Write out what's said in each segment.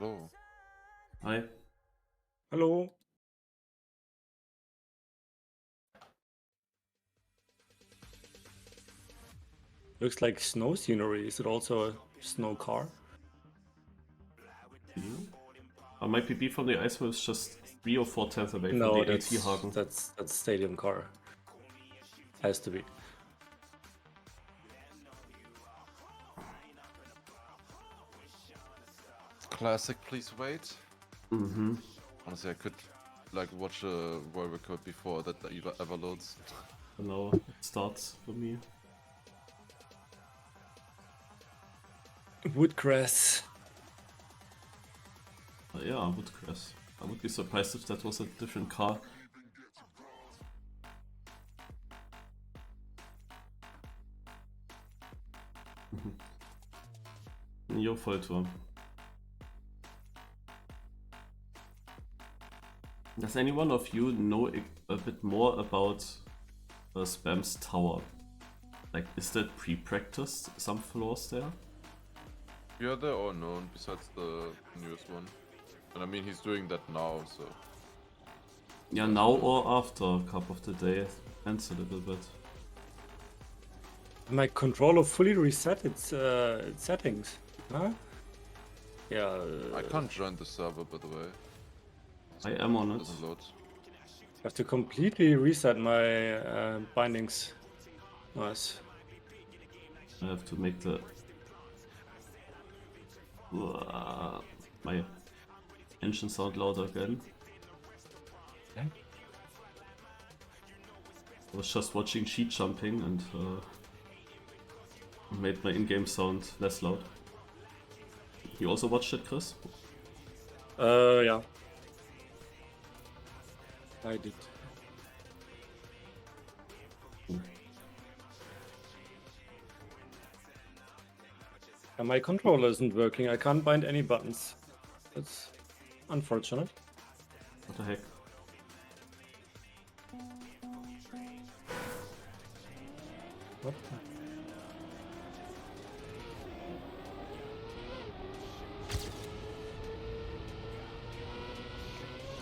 Hello. Hi. Hello. Looks like snow scenery. Is it also a snow car? My PB from the ice was just 3 or 4 tenths away No, from the AT Hagen. that's stadium car. Has to be. Classic, please wait. Mm-hmm. Honestly, I could like watch a world record before that ever loads. Now it starts for me. Woodcress. Yeah, Woodcress. I would be surprised if that was a different car. Your fault, Tom. Does anyone of you know a bit more about Spam's tower? Like, is that pre-practiced, some flaws there? Yeah, they're all known besides the newest one. And I mean, he's doing that now, so... Yeah, now or after Cup of the Day. Depends a little bit. My controller fully reset its settings. Huh? Yeah. I can't join the server, by the way. I am on it. Doesn't load. I have to completely reset my bindings. Nice. I have to make the... my engine sound louder again. Okay. I was just watching sheet jumping and made my in-game sound less loud. You also watched it, Chris? Yeah. I did. And my controller isn't working. I can't bind any buttons. That's unfortunate. What the heck? What?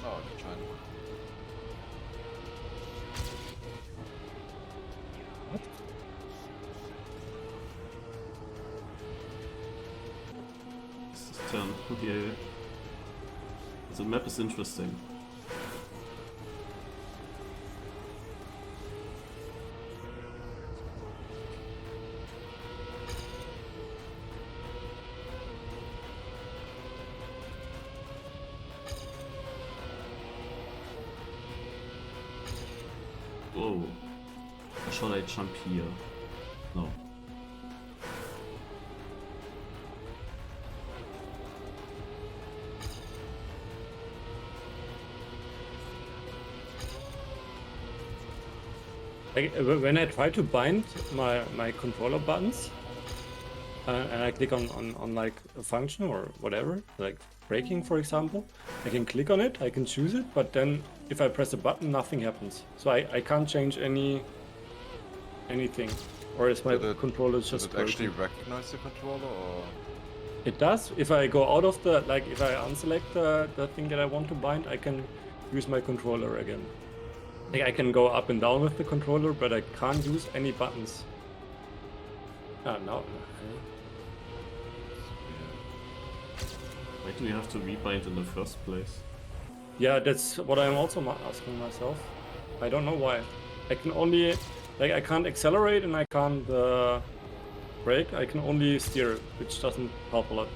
Oh, I'm trying. What? This is turn. Yeah. The map is interesting. Whoa. Or shall I jump here? No. Like, when I try to bind my controller buttons and I click on like a function or whatever, like braking for example, I can click on it, I can choose it, but then if I press a button, nothing happens. So I can't change anything. Or is my controller just Does it actually recognize the controller, or...? It does. If I go out of the, like, if I unselect the thing that I want to bind, I can use my controller again. Like, I can go up and down with the controller, but I can't use any buttons. Ah, no. Why do we have to rebind in the first place? Yeah, that's what I'm also asking myself. I don't know why. I can only, like, I can't accelerate and I can't brake. I can only steer, which doesn't help a lot.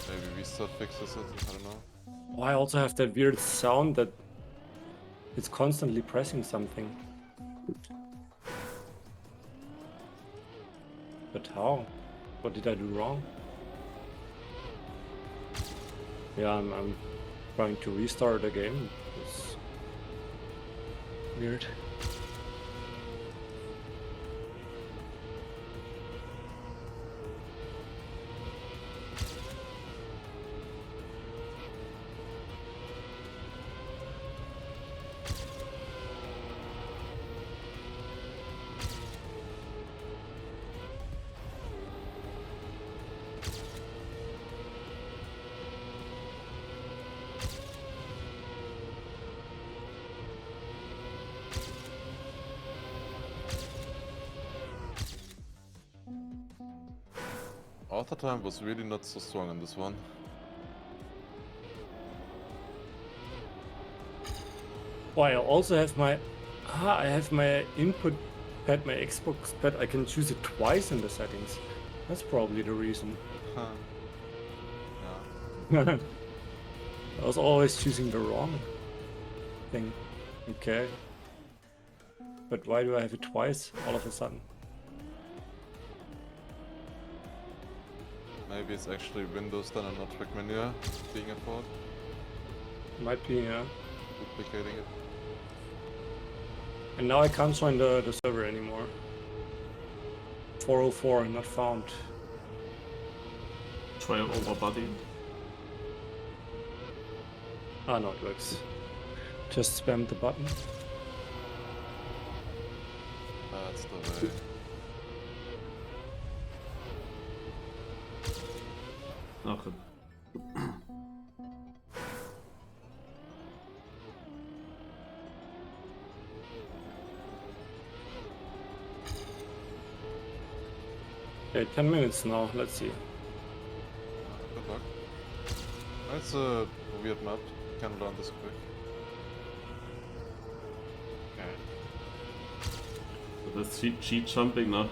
Maybe restart fixes it, I don't know. Oh, I also have that weird sound that it's constantly pressing something. But how? What did I do wrong? Yeah, I'm trying to restart the game. It's weird. auto time was really not so strong on this one. Oh, I also have my... I have my input pad, my Xbox pad. I can choose it twice in the settings. That's probably the reason. Yeah. I was always choosing the wrong thing. Okay. But why do I have it twice all of a sudden? Maybe it's actually Windows then and not Track Menu being at fault. Might be, yeah. Duplicating it. And now I can't join the server anymore. 404, not found. Try over buddy. Ah, no, it works. Just spam the button. That's the way. Okay. Okay, 10 minutes now, let's see. Good luck. It's a weird map. Can learn this quick. Okay. So the cheat jumping now.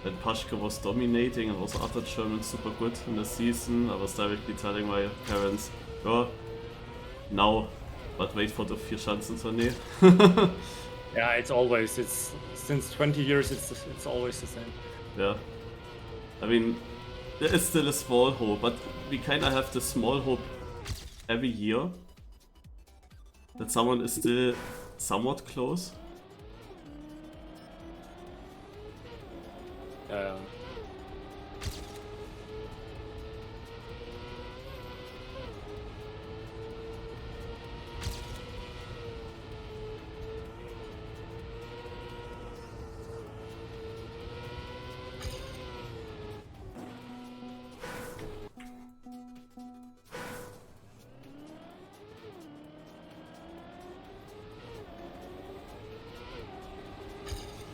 When Paschke was dominating and also other Germans super good in the season, I was directly telling my parents, oh, now, but wait for the 4 Schanzentournee. Yeah, it's since 20 years, it's always the same. Yeah. I mean, there is still a small hope, but we kinda have the small hope every year that someone is still somewhat close. Yeah.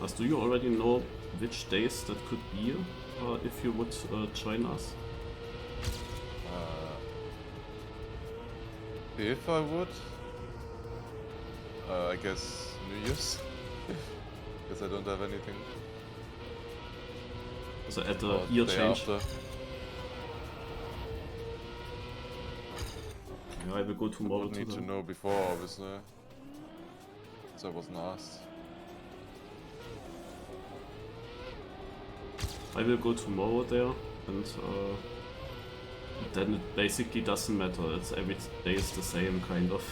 Lars, do you already know which days that could be if you would join us? If I would, I guess New Year's. Because I don't have anything. So at the Or year day change? after. Yeah, I will go tomorrow Would to need to the... know before, obviously. So I wasn't asked. I will go tomorrow there, and then it basically doesn't matter. It's every day is the same, kind of.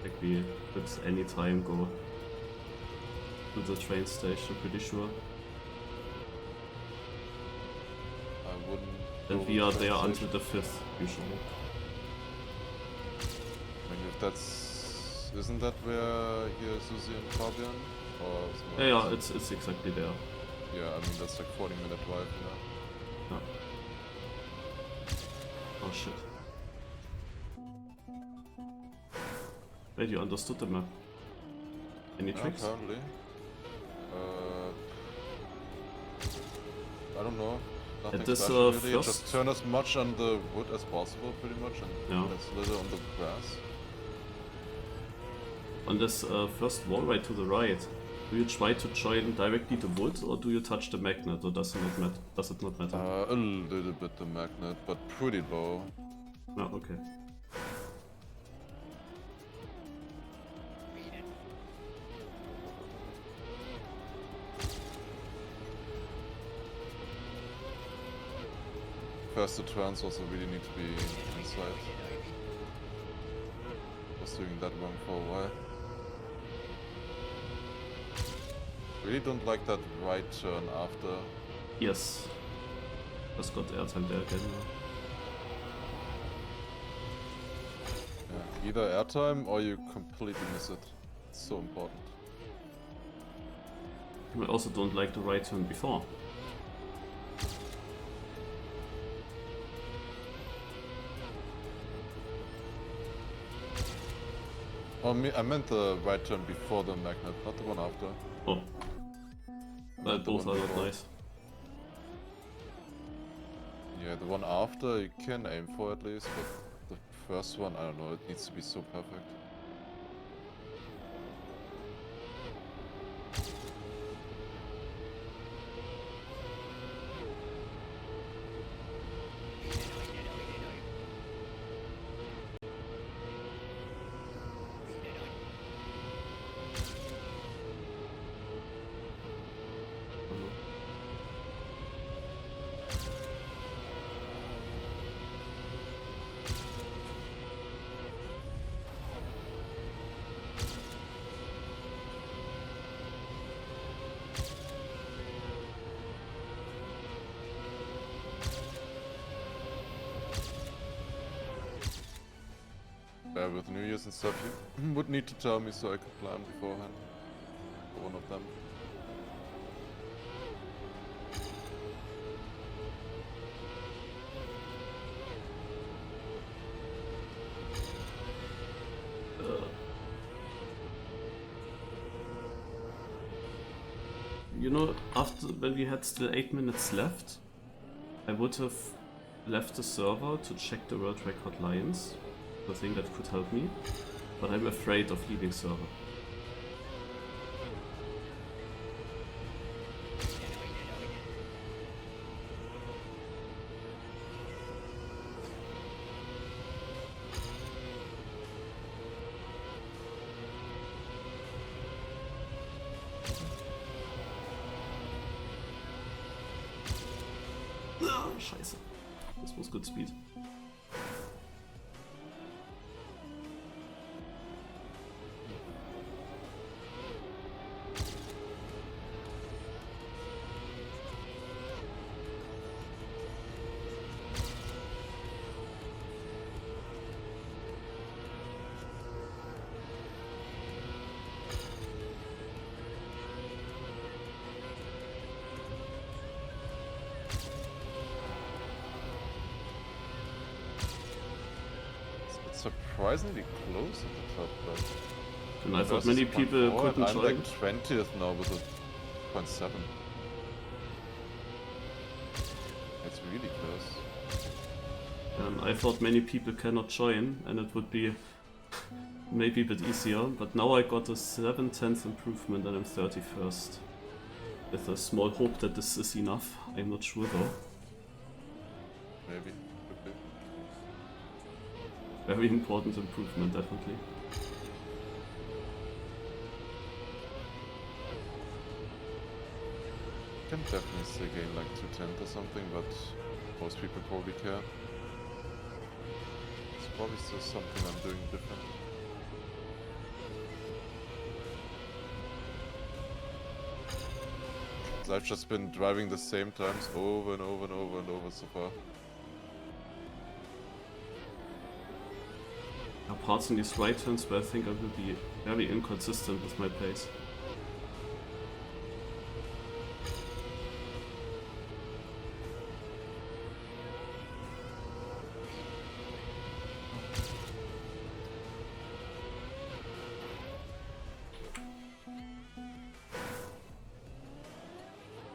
Like we could anytime go to the train station, pretty sure. I wouldn't. And go we are to there that until station. the 5th, usually. I mean, if that's. Isn't that where here Susie and Fabian? Or somewhere Yeah, else? yeah, it's exactly there. Yeah, I mean, that's like 40-minute drive, you know? Yeah. Oh shit. Wait, you understood the map? Any tricks? Apparently. I don't know. Nothing At this, special really. first- Just turn as much on the wood as possible, pretty much, and Yeah. as little on the grass. On this first wall right to the right, do you try to join directly the wood or do you touch the magnet, or does it not matter? A little bit the magnet, but pretty low. Oh, okay. First, the turns also really need to be inside. Was doing that wrong for a while. Really don't like that right turn after. Yes. Just got airtime there again. Yeah, either airtime or you completely miss it. It's so important. I also don't like the right turn before. Oh, I meant the right turn before the magnet, not the one after. Oh. But the both one are not before. nice. Yeah, the one after you can aim for at least, but the first one, I don't know, it needs to be so perfect. Yeah, with New Year's and stuff, you would need to tell me so I could plan beforehand for one of them. You know, after when we had still 8 minutes left, I would have left the server to check the world record lines. I think that could help me, but I'm afraid of leaving server. Ah, scheiße. Das muss good speed. Surprisingly close at the top, but And I thought many people couldn't I'm join. like 20th now with a 0.7. It's really close. And I thought many people cannot join, and it would be maybe a bit easier. But now I got a 7/10 improvement, and I'm 31st. With a small hope that this is enough. I'm not sure though. Maybe. Could be. Very important improvement, definitely. Can definitely still gain like 210 or something, but most people probably care. It's probably still something I'm doing different. So I've just been driving the same times over and over and over and over so far. There are parts in these right turns where I think I will be very inconsistent with my pace.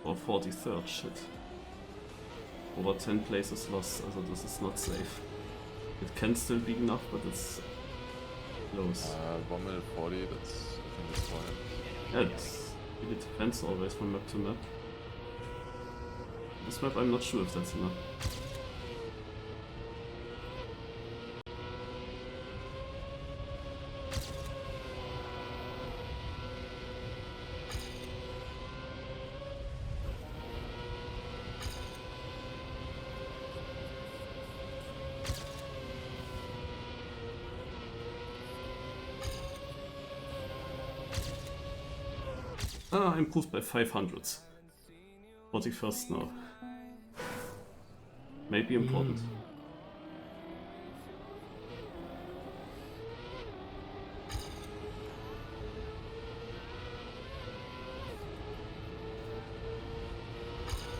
Or 43rd, shit. Over 10 places lost, also this is not safe. It can still be enough, but it's close. 1 minute 40, that's, I think that's fine. Yeah, it really depends always from map to map. This map I'm not sure if that's enough. Ah, improved by 500s. 41st now. Maybe important.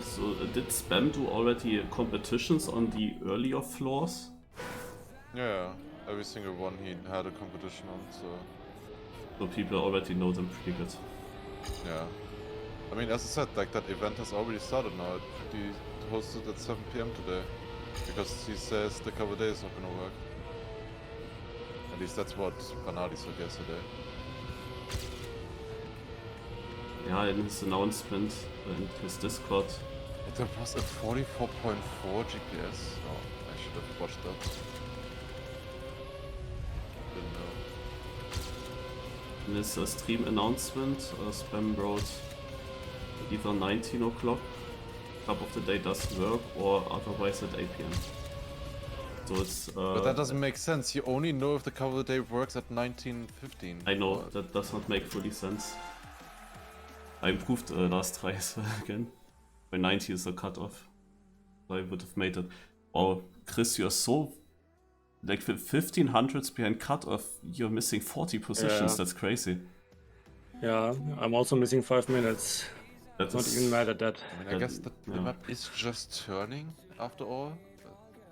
So did Spam do already competitions on the earlier floors? Yeah, every single one he had a competition on, so So people already know them pretty good. yeah. I mean, as I said, like that event has already started now. He hosted at 7 PM today. Because he says the cover day is not gonna work. At least that's what Fanati said yesterday. Yeah, in his announcement in his Discord. There was a 44.4 GPS. Oh, I should have watched that. Didn't know. In his stream announcement, Spam wrote either 19 o'clock, Cup of the Day doesn't work, or otherwise at 8 PM. So it's. But that doesn't make sense. You only know if the cover of the day works at 19:15. I know, that does not make fully sense. I improved last tries again. By 90 is a cutoff. I would have made it. Oh, Chris, you're so. Like 1500s behind cutoff, you're missing 40 positions, Yeah. that's crazy. Yeah, I'm also missing 5 minutes. That Not is- even mad at that. I mean, I guess the yeah. map is just turning after all.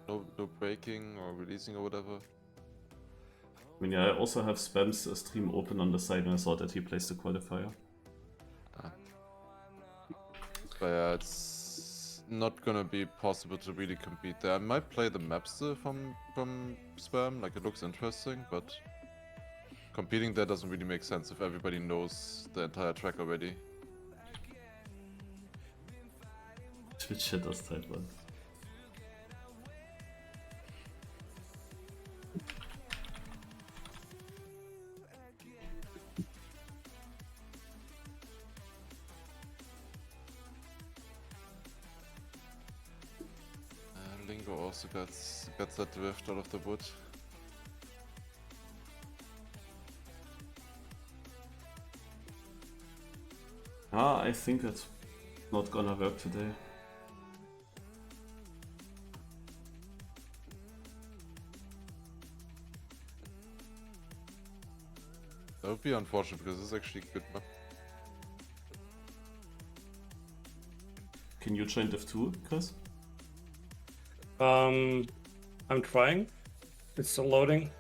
No breaking or releasing or whatever. I mean, yeah, I also have Spam's stream open on the side and I saw that he placed the qualifier. But yeah, it's not gonna be possible to really compete there. I might play the map still from Spam, like it looks interesting, but competing there doesn't really make sense if everybody knows the entire track already. Twitch shit das Type 1. Lingo also gets that drift out of the wood. I think it's not gonna work today. That would be unfortunate because it's actually a good map. Can you join Div 2, Chris? I'm trying. It's still loading.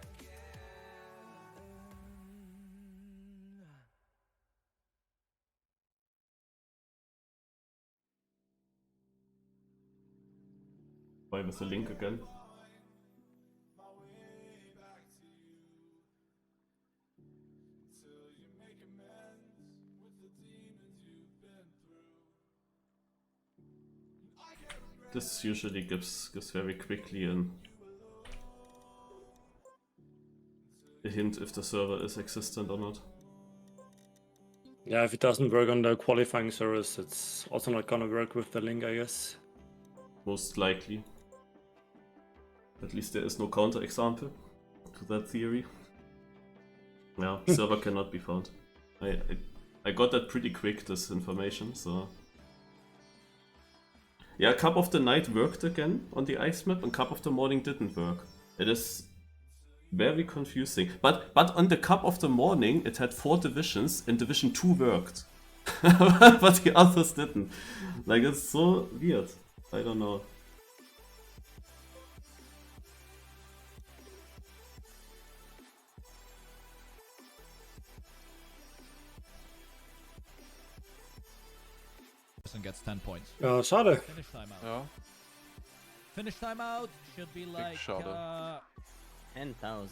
Why with the link again? This usually gives very quickly a hint if the server is existent or not. Yeah, if it doesn't work on the qualifying service, it's also not gonna work with the link, I guess. Most likely. At least there is no counterexample to that theory. Yeah, server cannot be found. I got that pretty quick, this information, so... Yeah, Cup of the Night worked again on the ice map and Cup of the Morning didn't work. It is very confusing. But on the Cup of the Morning it had 4 divisions and Division 2 worked. But the others didn't. Like, it's so weird. I don't know. Gets 10 points. Ja, schade. Finish timeout. Yeah. Finish timeout should be like shot, 10,000.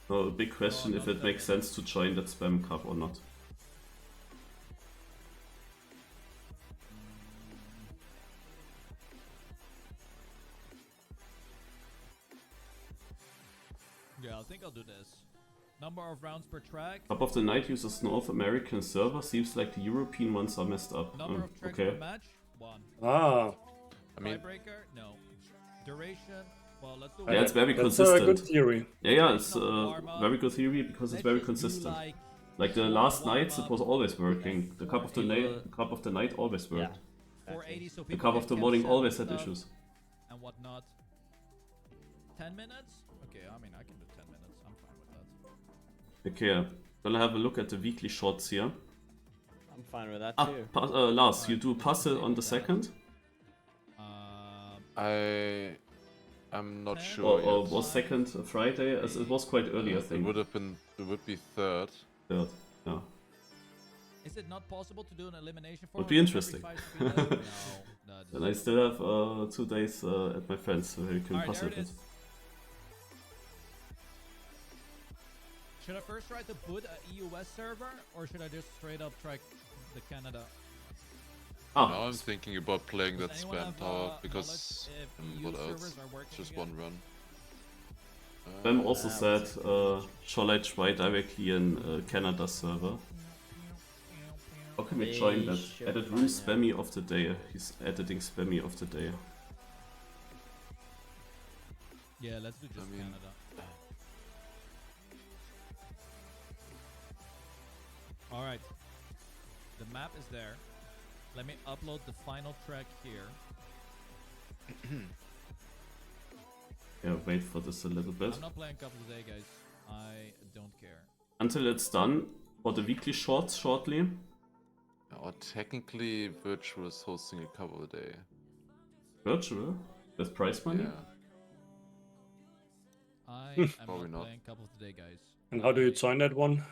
So, a big question if it makes sense to join that spam cup or not. Yeah, I think I'll do this. Number of rounds per track. Cup of the Night uses North American server. Seems like the European ones are messed up. Number of tracks Okay. per match. 1. Ah, I mean, Tiebreaker? No. Duration? Well, let's do Yeah, it's very that's a consistent. good theory. Yeah, it's very good theory because it's very consistent. Like the last nights, it was always working. The Cup of the Night always worked. 480, so The people Cup of the can Morning set always had stuff issues. and whatnot. 10 minutes? Okay, I mean, I can do 10 minutes. I'm fine with that. Okay, gonna have a look at the weekly shots here. I'm fine with that Ah, too. Lars, you do puzzle on the second? I I'm not 10, sure Or yet. was second Friday? As it was quite early, I It think. would have been. It would be third. Third. Yeah. Is it not possible to do an elimination for Would be interesting. No, that And I still have 2 days at my friends, so you can Alright, pass there it. it is. Should I first try to put a EUS server, or should I just straight up try the Canada? Ah, Now I'm thinking about playing that Does anyone spam have, tower knowledge because if what EU else? servers are working It's just again? one run. Spam also said, shall I try directly in Canada server? How can we join that? should Edit find room it. spammy of the day. He's editing spammy of the day. Yeah, let's do just mean- Canada. Alright. The map is there. Let me upload the final track here. Yeah, wait for this a little bit. I'm not playing Cup of the Day, guys. I don't care. Until it's done, for the weekly shorts shortly. Or technically, Virtual is hosting a cover a day. Virtual? With prize money? Yeah. I am Probably not not. playing Cup of the Day, guys. And how do you join that one?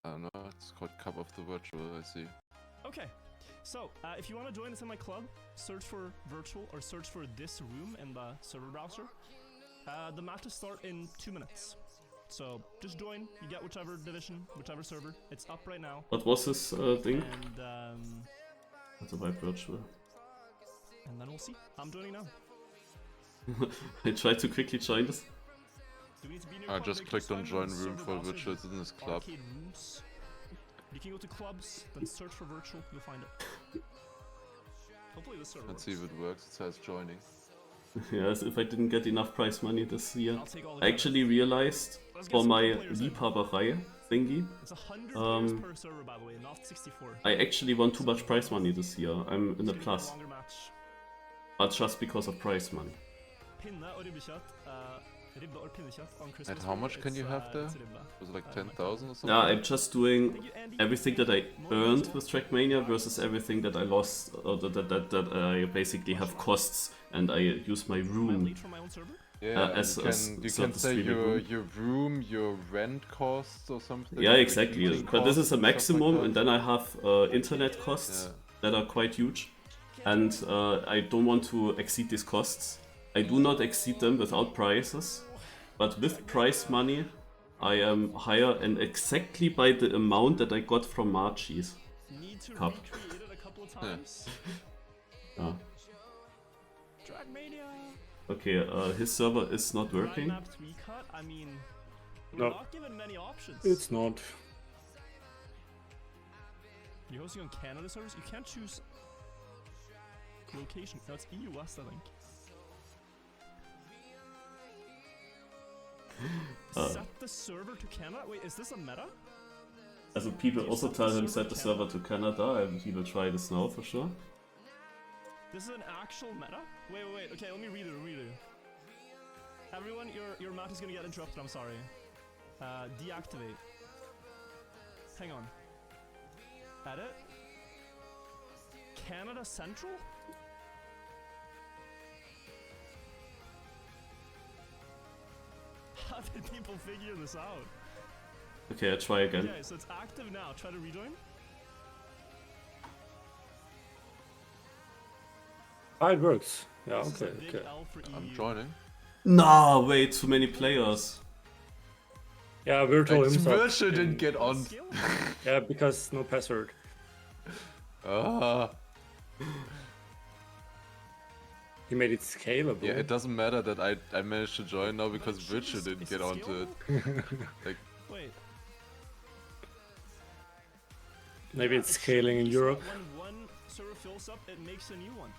I don't know. It's called Cup of the Virtual. I see. Okay, so if you want to join us in my club, search for Virtual or search for this room in the server browser. The matches start in 2 minutes. So just join, you get whichever division, whichever server. It's up right now. What was this thing? And That's about virtual. then we'll see. I'm joining now. I tried to quickly join this. Do we need to be in your I club? just Make clicked sure on to join find the room server for browser, Virtual Business Club. arcade rooms. You can go to clubs, then search for Virtual, you'll find it. Hopefully this server Let's see if works. it works. It says joining. Yes, if I didn't get enough prize money this year. I'll take all the I actually realized Let's get for some my players in. Liebhaberei thingy, It's 100 players um, per server, by the way, not 64. I actually won too much prize money this year. I'm in It's a gonna be a plus, longer match. but just because of prize money. Pinne og ribbekjøtt. Ribbe og pinnekjøtt on Christmas. And how much Day, can you it's, have there? it's ribbe. Was it like my 10,000 or something? Yeah, I'm just doing Thank you, Andy. everything that I earned with Trackmania versus everything that I lost, or that I basically have costs, and I use my Am I room. late from my own server? Yeah, as you a can sort of say streaming room. your room, your rent costs or something. Yeah, like exactly. heating But this is a costs, stuff like maximum, that. and then I have internet costs Yeah. that are quite huge, and I don't want to exceed these costs. I do not exceed them without prices, but with prize money, I am higher and exactly by the amount that I got from Marchie's. Need to Cup. recreate it a couple of times. Yeah. Dragmania. Okay, his server is not working. Mapped recut. I mean, we're No. not given many options. It's not. You're hosting on Canada servers. You can't choose location. No, it's EU West, I think. Set the server to Canada. Wait, is this a meta? Also people also tell him set the server to Canada, and he will try this now for sure. This is an actual meta? Wait. Okay, let me read it. Everyone, your map is gonna get interrupted. I'm sorry. Deactivate. Hang on. Edit. Canada Central? How did people figure this out? Okay, I try again. Okay, so it's active now. Try to rejoin. Ah, it works. Yeah, This is a okay, big okay. L for EU. I'm joining. Nah, way too many players. Yeah, Virtual himself. Virtual didn't get on. Skill? Yeah, because no password. Ah. He made it scalable. Yeah, it doesn't matter that I managed to join now because But Virtual is didn't it get onto it. Like, Wait. Maybe Yeah, it's it scaling in should be so Europe. that When one server fills up, it makes a new one.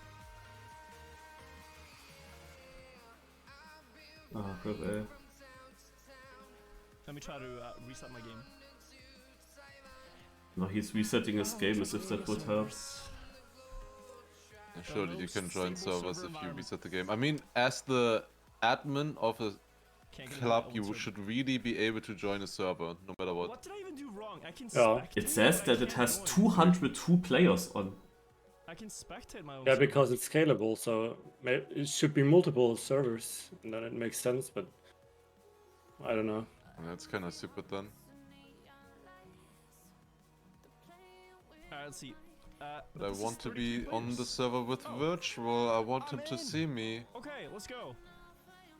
Oh god, ey. Let me try to reset my game. No, he's resetting his game as if that would help. surely you can join Stable servers server if you environment. reset the game. I mean, as the admin of a Can't get club, into you my own should really be able to join a server, no matter server. what. What did I even do wrong? I can Yeah. spectate, It says but I that it can't has join. 202 players on. I I can spectate my own. Yeah, server. because it's scalable, so it should be multiple servers, and then it makes sense, but I don't know. That's kind of stupid then. Alright, let's see. But I this is want to 33 be on the players. server with Oh. Virtual. I want him I'm to in. see me. Okay, let's go.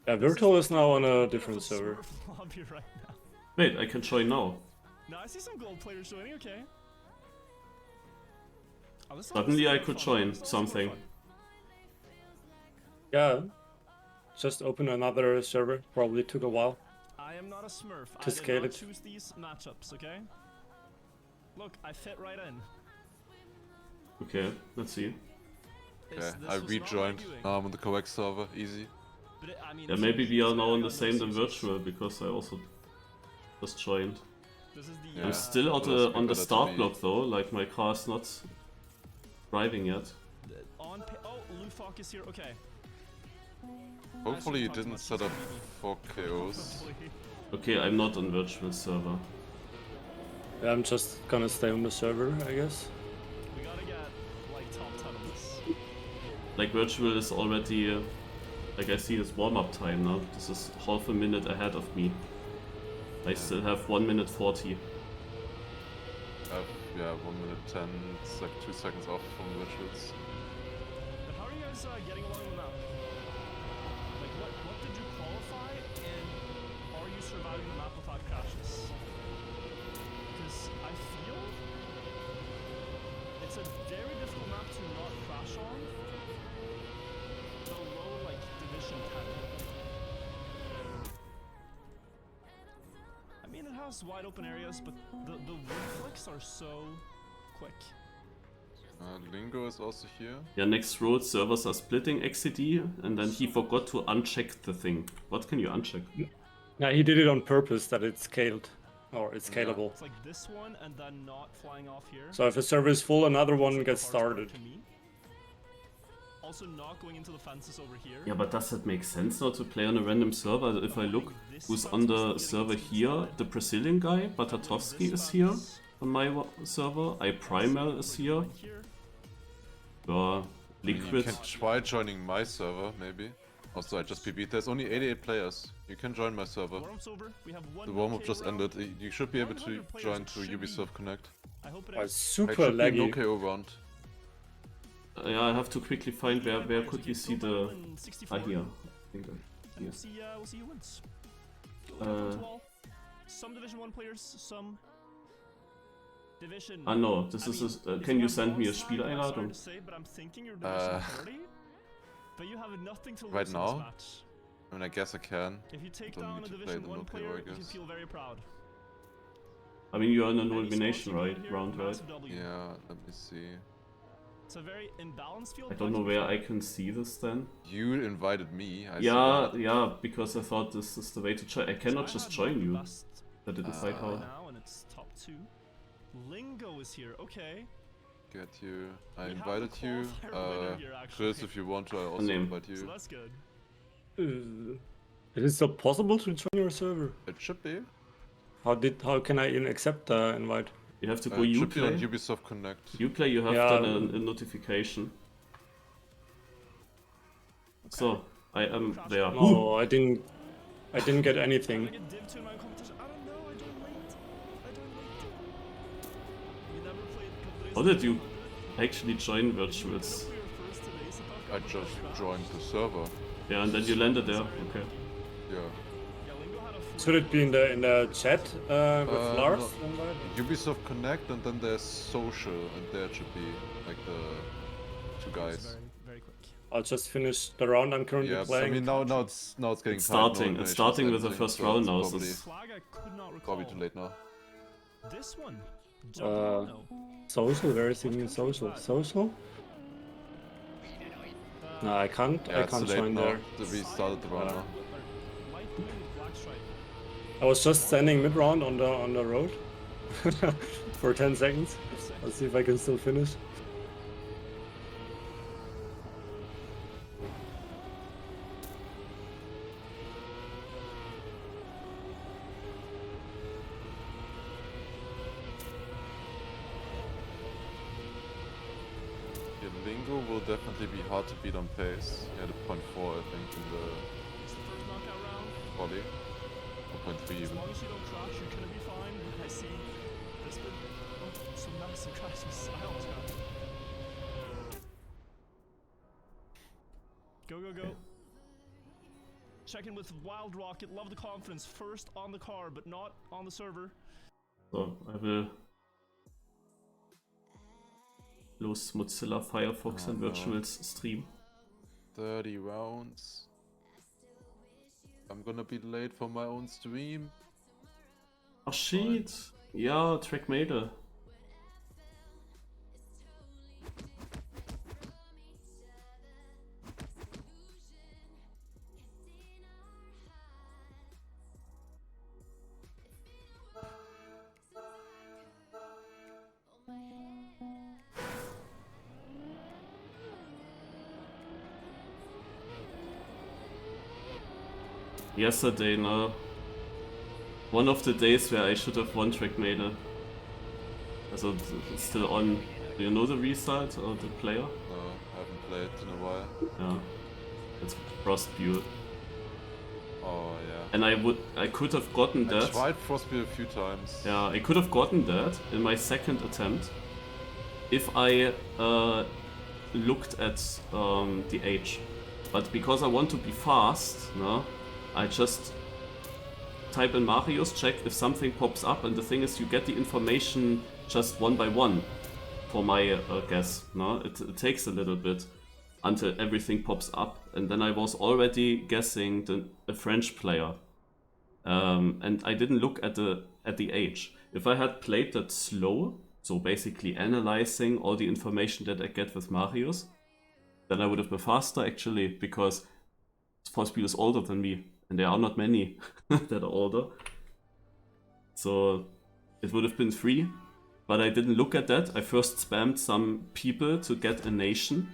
Yeah, This Virtual is now on a bit of different server. Smurf lobby right now. Wait, I can join now. No, I see some gold players joining. Okay. Oh, this Suddenly I sounds could fun. join This sounds something. fun. Yeah, just open another server. Probably took a while. I am not a Smurf. I To did scale not it. choose these matchups. Okay. Look, I fit right in. Okay, let's see. Okay, This I was not my rejoined. doing. Now I'm on the correct server. Easy. But I mean, Yeah, for maybe me, we are it's now like on I the got same no than success. virtual because I also just joined. This is the. Yeah. I'm still But that's on the better to start be- block though, like my car is not driving yet. Oh, Lufok is here. Okay. Hopefully you talk too didn't much, set he's up gonna 4 KOs. Okay, I'm not on virtual server. Yeah, I'm just gonna stay on the server, I guess. We gotta get like top 10 on this. Like virtual is already, like I see it's warm-up time now. This is half a minute ahead of me. I still have 1 minute 40. Yeah, 1 minute 10. It's like 2 seconds off from Virtuals. But how are you guys getting along with that? Like, what did you qualify, and are you surviving the map without crashes? Because I feel it's a very difficult map to not crash on below like Division 10. I mean, it has wide open areas, but the wing flicks are so quick. Lingo is also here. Yeah, next road servers are splitting XCD and then he forgot to uncheck the thing. What can you uncheck? Yeah, he did it on purpose that it's scaled. Or it's Yeah. scalable. It's like this one and then not flying off here. So if a server is full, another one That's gets the hardest part started. to me. Also not going into the fences over here. Yeah, but does it make sense now to play on a random server? If I look who's on the server here, the Brazilian guy, Batatovsky is here on my server, iPrimal is here. You Liquid. can try joining my server, maybe. Also, I just PB'd. There's only 88 players. You can join my server. Warm-up's over. We have one The warm-up no just KO round. ended. You should be able to 100 players, join it to should be. Ubisoft Connect. I hope it Oh, is. it's super It should be no laggy. KO round. Yeah, I have to quickly find where could we see the... here. I think And here. we'll see who wins. Go Uh, to wall. Some Division 1 players, some Division. no, this I is mean, if can you have send me a Bronze line, I'm sorry Spieleinladung? to say, but I'm thinking you're Division 30, but you have nothing to lose Right in now? this match. I mean, I guess I can. If you take Don't down need a to play Division the 1 no KO, player, I you can guess. feel very proud. I mean, you're in an Any elimination spots you can right here, round, right? massive W. Yeah, let me see. It's a very imbalanced field. I don't know where I can see this then. You invited me. I see Yeah, that. yeah, because I thought this is the way to join. I cannot just join you. I didn't find Right how. now, and it's top 2. Lingo is here. Okay. Get you. I We have a invited you. qualifier winner here, Chris, actually. if you want to, I also name. invite So you. that's good. Is it still possible to join your server? It should be. How can I even accept the invite? You have to go It should be on Uplay. Ubisoft Connect. Uplay, you have Yeah. then a notification. So, I am there. No, I didn't get anything. I get Div 2 in my competition. I don't know. I joined late. We never played a couple days How did ago. you actually join virtuals? We were first today, so I just joined the server. Yeah, and then you landed there. Okay. Yeah. Yeah, Lingo had a full Should it be in the chat with Lars? no. invite? Ubisoft Connect, and then there's social, and there it should be like the two guys. very, very quick. I'll just finish the round I'm currently Yeah, I playing. mean now it's getting It's tight, no starting. It's eliminations starting with the ending, first so round it's now. Probably, So Flag I could not recall. probably too late now. This one. Uh, Giappano. Social? Where is even social? Social? No, I can't. Yeah, I it's can't too late join now. there. We started the round now. Light blue with black stripe. I was just standing mid round on the road for 10 seconds. Let's see if I can still finish. Here, Hugo will definitely be hard to beat on pace. He had a 0.4, I think, in the It's the first knockout round. volley. Or 0.3 As even. long as you don't crash, you're gonna be fine. I see this bit. Oh, so massive crashes. I almost got it. Go, go, go. Check in with Wild Rocket. Love the confidence. First on the car, but not on the server. So, I will close Mozilla Firefox and no. Virtual's stream. 30 rounds. I'm gonna be late for my own stream. Oh shit! Ja, Trackmate. Yesterday, no. One of the days where I should have won Trackmate. Also, it's still on. Do you know the result or the player? No, I haven't played in a while. Yeah. It's Frostbuel. Oh yeah. And I could have gotten I that. tried Frostbeard a few times. Yeah, I could have gotten that in my second attempt if I looked at the age. But because I want to be fast, no, I just type in Marius, check if something pops up, and the thing is you get the information just one by one for my guess. No, it takes a little bit until everything pops up, and then I was already guessing a French player. And I didn't look at the age. If I had played that slow, so basically analyzing all the information that I get with Marius, then I would have been faster actually, because Frostbeard is older than me, and there are not many that are older. So it would have been free, but I didn't look at that. I first spammed some people to get a nation,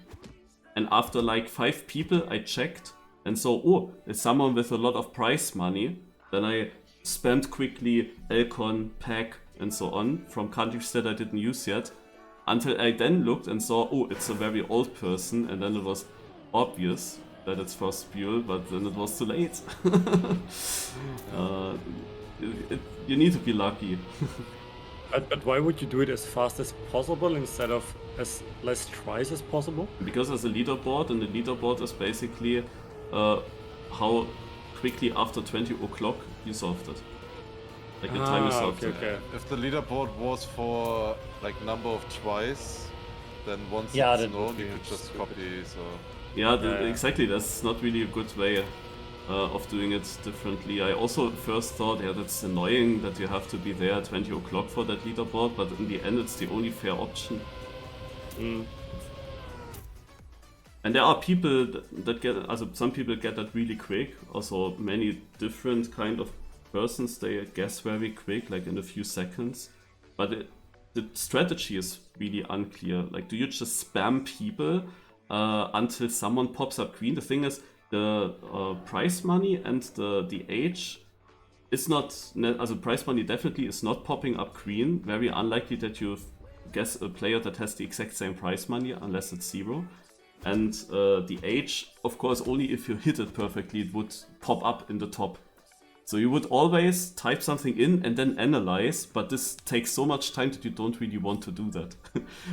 and after like 5 people I checked and saw, oh, it's someone with a lot of prize money. Then I spammed quickly Elcon, Pack, and so on from countries that I didn't use yet, until I then looked and saw, oh, it's a very old person, and then it was obvious that it's Frostbuel, but then it was too late. You need to be lucky. But why would you do it as fast as possible instead of as less tries as possible? Because there's a leaderboard, and the leaderboard is basically how quickly after 20 o'clock you solved it. Like the time you solved it. Okay. If the leaderboard was for like number of tries, then once Yeah, it's that known, would you be could just stupid. copy. So Yeah, Yeah. exactly. That's not really a good way of doing it differently. I also first thought, yeah, that's annoying that you have to be there at 20 o'clock for that leaderboard, but in the end it's the only fair option. Mm. And there are people that get, also some people get that really quick. Also many different kind of persons, they guess very quick, like in a few seconds. But the strategy is really unclear. Like, do you just spam people until someone pops up green? The thing is, the prize money and the age is not, also prize money definitely is not popping up green. Very unlikely that you guess a player that has the exact same prize money, unless it's 0. And the age, of course, only if you hit it perfectly, it would pop up in the top. So you would always type something in and then analyze, but this takes so much time that you don't really want to do that.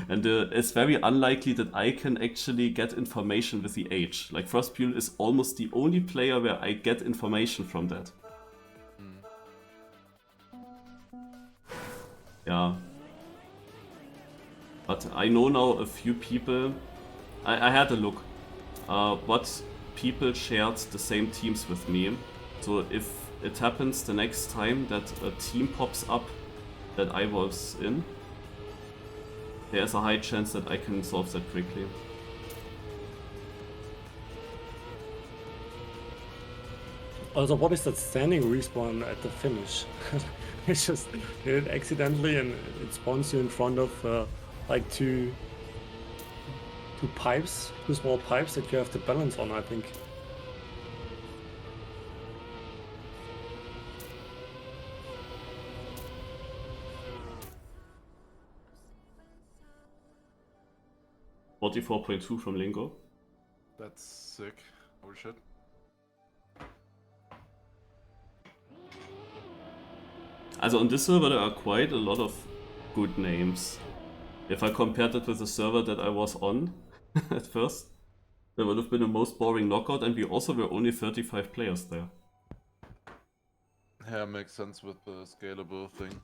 And it's very unlikely that I can actually get information with the age. Like Frostbuel is almost the only player where I get information from that. Yeah. But I know now a few people. I had a look what people shared the same teams with me. So if it happens the next time that a team pops up that I was in, there's a high chance that I can solve that quickly. Also, what is that standing respawn at the finish? It's just hit it accidentally and it spawns you in front of like two small pipes that you have to balance on, I think. 44.2 from Lingo. That's sick. Holy shit. Also on this server there are quite a lot of good names. If I compared it with the server that I was on at first, there would have been the most boring knockout, and we also were only 35 players there. Yeah, makes sense with the scalable thing.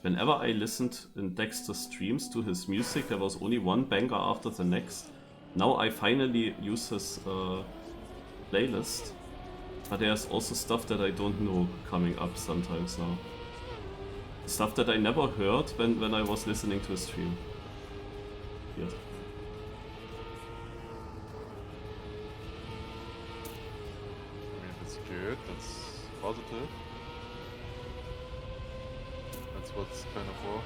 Whenever I listened in Dexter's streams to his music, there was only one banger after the next. Now I finally use his playlist, but there's also stuff that I don't know coming up sometimes now. Stuff that I never heard when I was listening to his stream. Yes. I mean, if it's good, that's positive. That's what's kind of for.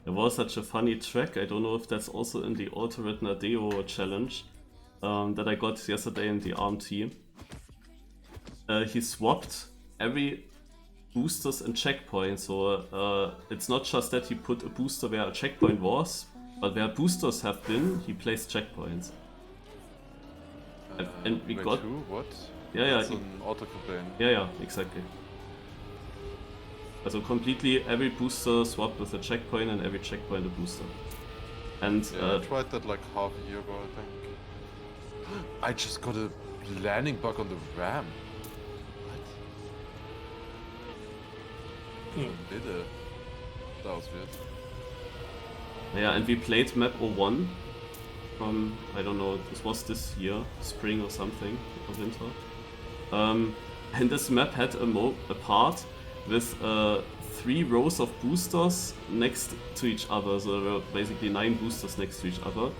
There was such a funny track, I don't know if that's also in the Alternate Nadeo challenge that I got yesterday in the ARM team. He swapped every boosters and checkpoints, so it's not just that he put a booster where a checkpoint was, but where boosters have been, he placed checkpoints. And we Wait, got... who? What? Yeah, That's an auto-complaint. Yeah, exactly. Also completely every booster swapped with a checkpoint and every checkpoint a booster. And Yeah, I tried that like half a year ago, I think. I just got a landing bug on the RAM. What? Did it? That was weird. yeah, and we played map 01 from, I don't know, this was this year, spring or something, or winter. And this map had a part with 3 rows of boosters next to each other, so there were basically 9 boosters next to each other.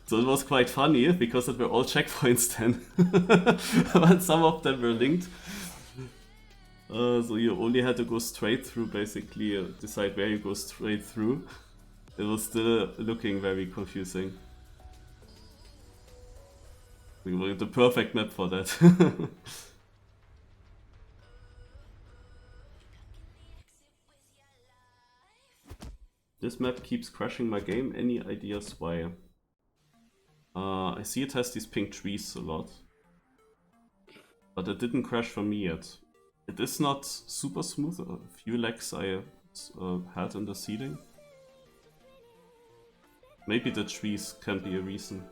So it was quite funny, because it were all checkpoints then, but some of them were linked. So you only had to go straight through, basically, decide where you go straight through. It was still looking very confusing. We were the perfect map for that. This map keeps crashing my game. Any ideas why? I see it has these pink trees a lot, but it didn't crash for me yet. It is not super smooth. A few lags I had in the seeding. Maybe the trees can be a reason.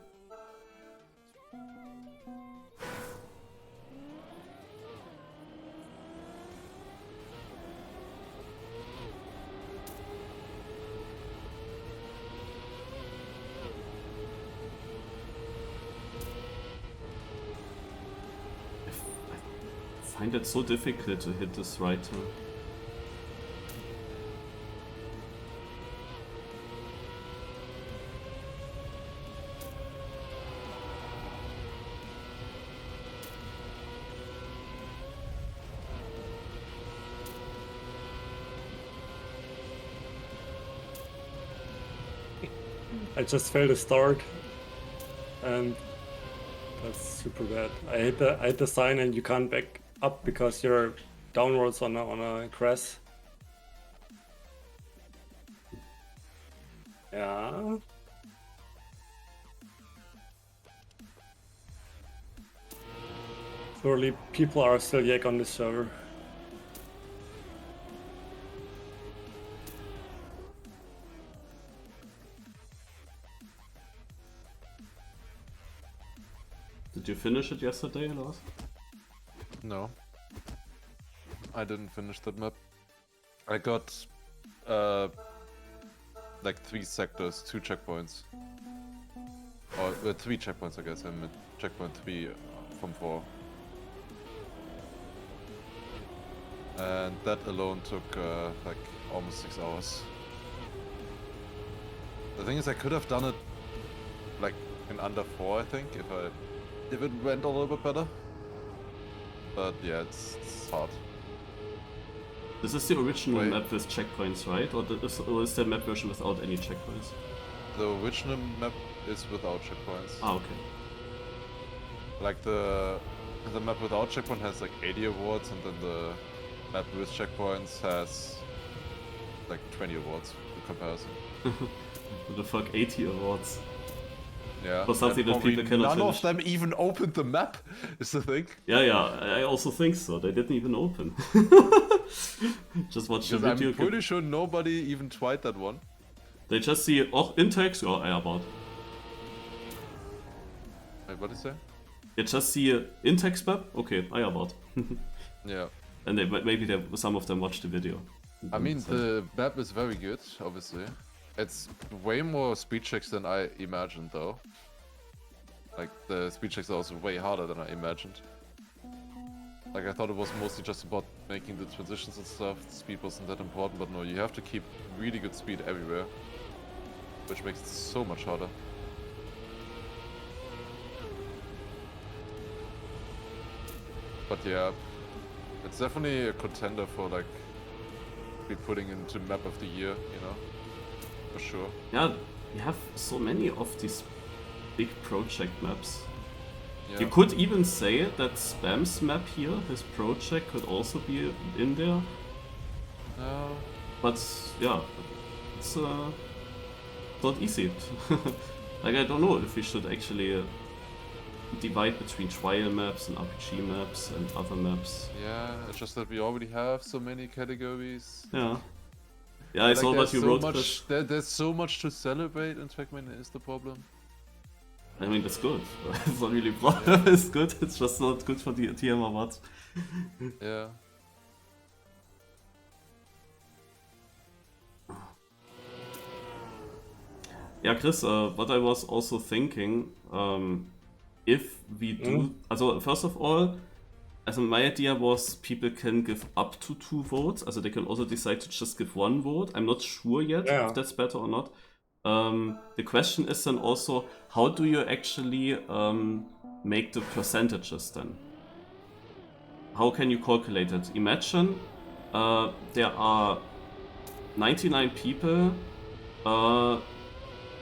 I find it so difficult to hit this right turn. I just failed a start, and that's super bad. I hit the sign, and you can't back up because you're downwards on a crest. Yeah. Surely people are still yak on this server. Did you finish it yesterday, Lars? No. I didn't finish that map. I got like 3 sectors, 2 checkpoints. Or 3 checkpoints, I guess. I'm at checkpoint 3 from 4. And that alone took like almost 6 hours. The thing is, I could have done it like in under 4, I think, if it went a little bit better. But yeah, it's hard. This is the original Wait. map with checkpoints, right? Or is the map version without any checkpoints? The original map is without checkpoints. Ah, okay. Like the map without checkpoint has like 80 awards, and then the map with checkpoints has like 20 awards in comparison. What the fuck, 80 awards? Yeah. For something and that people probably cannot none finish. of them even opened the map, is the thing. Yeah, I also think so. They didn't even open. Just watch the Because video. I'm pretty sure nobody even tried that one. They just see, oh, in-text, oh, about. Wait, what did you say? They just see in-text map, okay, about. Yeah. And maybe some of them watched the video. I mean, the map is very good, obviously. It's way more speed checks than I imagined, though. Like, the speed checks are also way harder than I imagined. Like, I thought it was mostly just about making the transitions and stuff. The speed wasn't that important, but no, you have to keep really good speed everywhere. Which makes it so much harder. But yeah, it's definitely a contender for, like, be putting into map of the year, you know? For sure. Yeah, you have so many of these big project maps. Yeah. You could even say that Spam's map here, his project, could also be in there. No. But yeah, it's not easy. Like, I don't know if we should actually divide between trial maps and RPG maps and other maps. Yeah, it's just that we already have so many categories. Yeah. Yeah, I saw what you wrote, Chris. There's so much to celebrate in Trackmania is the problem. I mean, that's good. It's not really a problem, Yeah. it's good. It's just not good for the TM awards. Yeah. Yeah, Chris, what I was also thinking, if we do... Also, first of all, my idea was people can give up to 2 votes. Also, they can also decide to just give 1 vote. I'm not sure yet if that's better or not. The question is then also, how do you actually make the percentages then? How can you calculate it? Imagine there are 99 people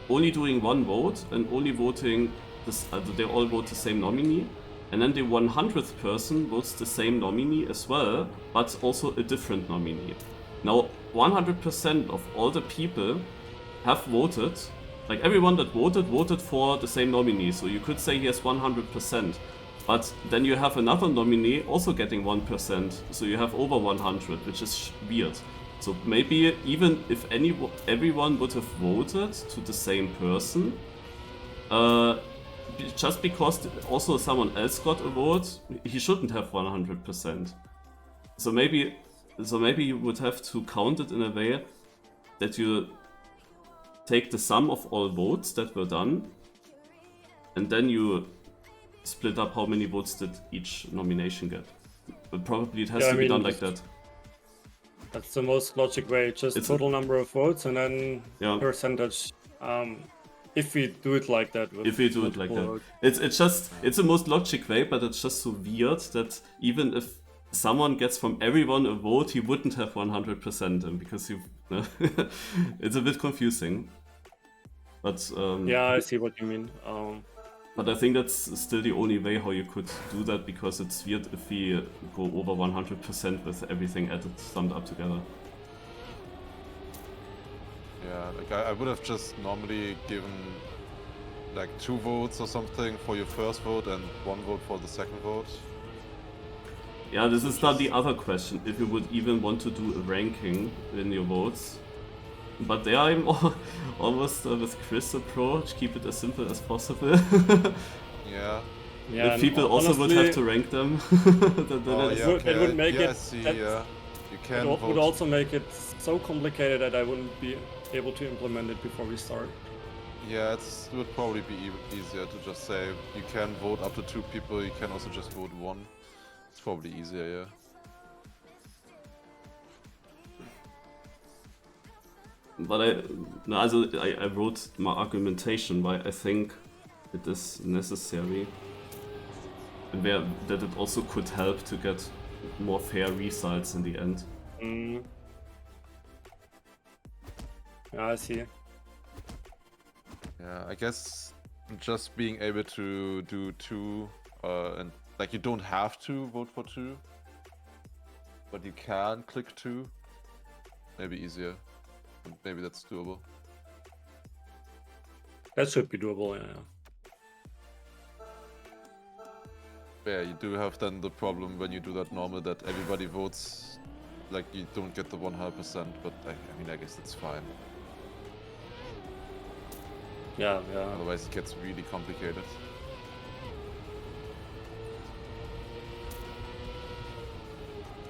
only doing 1 vote and only voting this, they all vote the same nominee, and then the 100th person votes the same nominee as well, but also a different nominee. Now 100% of all the people have voted, like everyone that voted for the same nominee, so you could say he has 100%, but then you have another nominee also getting 1%, so you have over 100, which is weird. So maybe even if everyone would have voted to the same person, just because also someone else got a vote, he shouldn't have 100%. So maybe you would have to count it in a way that you take the sum of all votes that were done, and then you split up how many votes did each nomination get. But probably it has to be done like that. That's the most logic way. Just It's total number of votes and then Yeah. percentage. If we do it like that. with If we do it like multiple that. It's the most logic way, but it's just so weird that even if someone gets from everyone a vote, he wouldn't have 100% and because it's a bit confusing. But Yeah, I see what you mean. But I think that's still the only way how you could do that, because it's weird if we go over 100% with everything added, summed up together. Yeah, like I would have just normally given like 2 votes or something for your first vote and 1 vote for the second vote. Yeah, this is not the other question, if you would even want to do a ranking in your votes. But there I'm almost with Chris' approach, keep it as simple as possible. Yeah. Yeah, if people also would have to rank them, then Oh, it's- yeah, would- it okay. would make yeah, I it see, that- yeah. You can It would vote. also make it so complicated that I wouldn't be able to implement it before we start. Yeah, it would probably be easier to just say you can vote up to 2 people, you can also just vote 1. It's probably easier, yeah. But I wrote my argumentation why I think it is necessary, and that it also could help to get more fair results in the end. Mm. Yeah, I see. Yeah, I guess just being able to do 2, and like you don't have to vote for 2, but you can click 2, maybe easier. Maybe that's doable. That should be doable, yeah. Yeah, you do have then the problem when you do that normal that everybody votes, like you don't get the 100%, but I mean, I guess it's fine. Yeah. Otherwise it gets really complicated.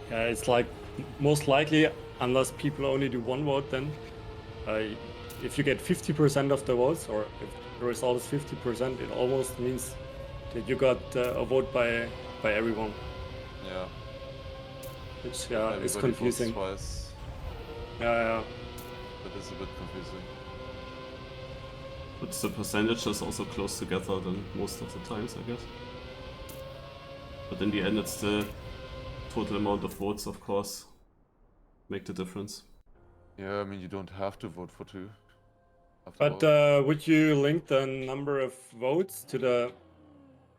Yeah, it's like most likely, unless people only do 1 vote, then if you get 50% of the votes, or if the result is 50%, it almost means that you got a vote by everyone, Yeah. which is Everybody votes confusing. twice. Yeah. That is a bit confusing. But the percentage is also close together than most of the times, I guess. But in the end, it's the total amount of votes, of course, make the difference. Yeah, I mean, you don't have to vote for 2. But would you link the number of votes to the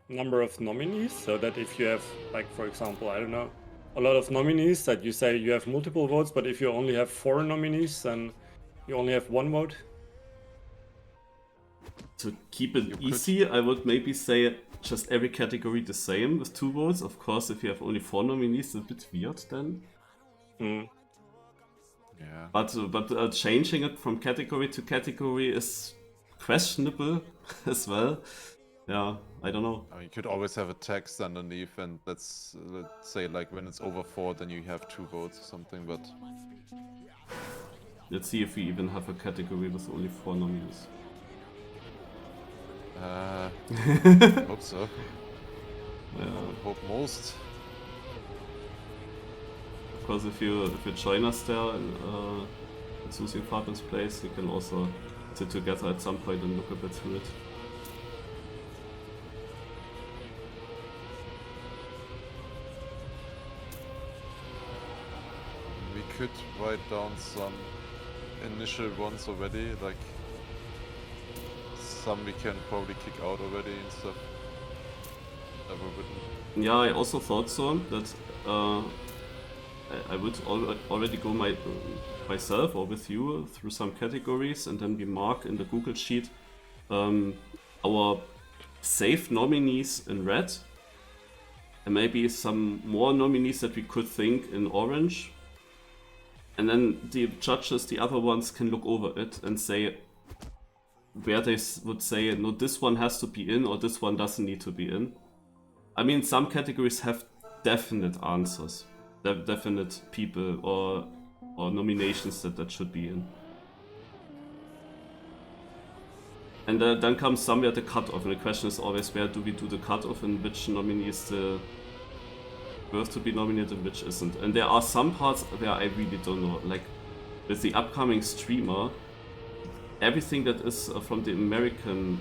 number of nominees, so that if you have, like, for example, I don't know, a lot of nominees, that you say you have multiple votes, but if you only have 4 nominees, then you only have 1 vote? To keep it You could- easy, I would maybe say just every category the same with 2 votes. Of course, if you have only 4 nominees, it's a bit weird then. Mm. Yeah. But changing it from category to category is questionable as well. Yeah, I don't know. I mean, you could always have a text underneath, and let's say like when it's over 4, then you have 2 votes or something. But Let's see if we even have a category with only 4 nominees. hope so. I Yeah. would hope most. Of course, if you join us there and it's using Fabian's place, you can also sit together at some point and look a bit through it. We could write down some initial ones already, like some we can probably kick out already and stuff. Never written. Yeah, I also thought so, that I would already go myself or with you through some categories, and then we mark in the Google Sheet our saved nominees in red, and maybe some more nominees that we could think in orange. And then the judges, the other ones, can look over it and say where they would say, no, this one has to be in, or this one doesn't need to be in. I mean, some categories have definite answers, definite people or nominations that should be in. And then comes somewhere the cutoff, and the question is always, where do we do the cutoff, and which nominee is the worth to be nominated and which isn't. And there are some parts where I really don't know, like with the upcoming streamer, everything that is from the American